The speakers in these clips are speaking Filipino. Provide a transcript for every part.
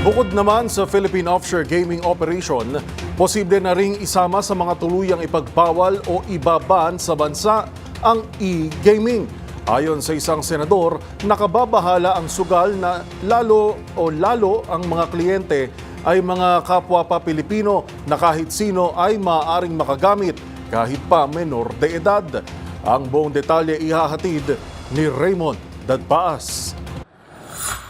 Bukod naman sa Philippine Offshore Gaming Operation, posible na ring isama sa mga tuluyang ipagbawal o ibaban sa bansa ang e-gaming. Ayon sa isang senador, nakababahala ang sugal na lalo ang mga kliyente ay mga kapwa pa Pilipino na kahit sino ay maaaring makagamit kahit pa menor de edad. Ang buong detalye ihahatid ni Raymond Dadpaas.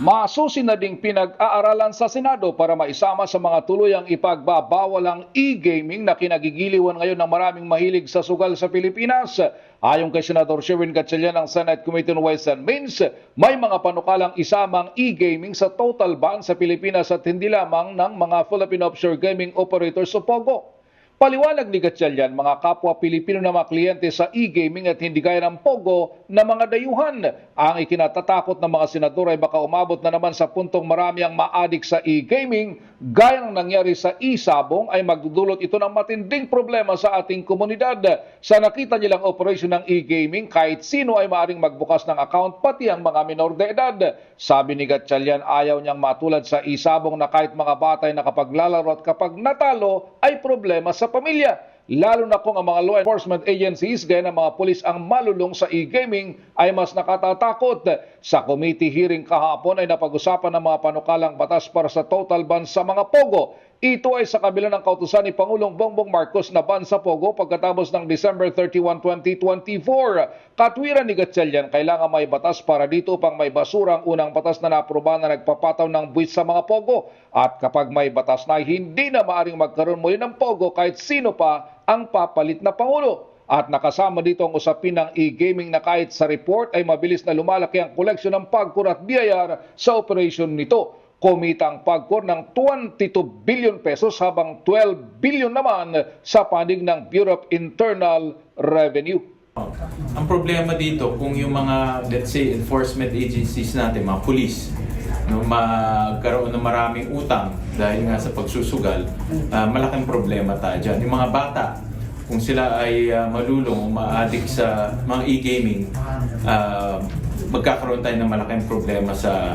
Masusi na ding pinag-aaralan sa Senado para maisama sa mga tuluyang ipagbabawal ang e-gaming na kinagigiliwan ngayon ng maraming mahilig sa sugal sa Pilipinas. Ayon kay Senador Sherwin Gatchalian ng Senate Committee on Ways and Means, may mga panukalang isamang e-gaming sa total ban sa Pilipinas at hindi lamang ng mga Philippine Offshore Gaming Operators o POGO. Paliwanag ni Gatchalian, mga kapwa Pilipino na mga kliyente sa e-gaming at hindi gaya ng POGO na mga dayuhan. Ang ikinatatakot ng mga senador ay baka umabot na naman sa puntong marami ang ma-addict sa e-gaming, gaya ng nangyari sa e-sabong ay magdudulot ito ng matinding problema sa ating komunidad. Sa nakita nilang operasyon ng e-gaming, kahit sino ay maaaring magbukas ng account, pati ang mga minor de edad. Sabi ni Gatchalian, ayaw niyang matulad sa e-sabong na kahit mga bata ay nakapaglalaro at kapag natalo ay problema sa pamilya. Lalo na kung ang mga law enforcement agencies gaya ng mga pulis ang malulong sa e-gaming ay mas nakatatakot. Sa committee hearing kahapon ay napag-usapan ng mga panukalang batas para sa total ban sa mga POGO. Ito ay sa kabila ng kautusan ni Pangulong Bongbong Marcos na ban sa POGO pagkatapos ng December 31, 2024. Katwiran ni Gatchalian, kailangan may batas para dito upang may basura ang unang batas na naaprubahan na nagpapataw ng buwis sa mga POGO. At kapag may batas na, hindi na maaring magkaroon muli ng POGO kahit sino pa ang papalit na Pangulo. At nakasama dito ang usapin ng e-gaming na kahit sa report ay mabilis na lumalaki ang koleksyon ng pagkur at biyayar sa operasyon nito. Kumita ang pagkur ng 22 billion pesos habang 12 billion naman sa panig ng Bureau of Internal Revenue. Ang problema dito kung yung mga, let's say, enforcement agencies natin, mga police, no, magkaroon ng maraming utang dahil nga sa pagsusugal, malaking problema tayo dyan. Yung mga bata, kung sila ay malulong o ma-addict sa mga e-gaming, magkakaroon tayo ng malaking problema sa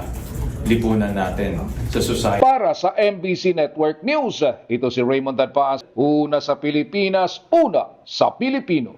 lipunan natin sa society. Para sa MBC Network News, ito si Raymond Dadpaas, una sa Pilipinas, una sa Pilipino.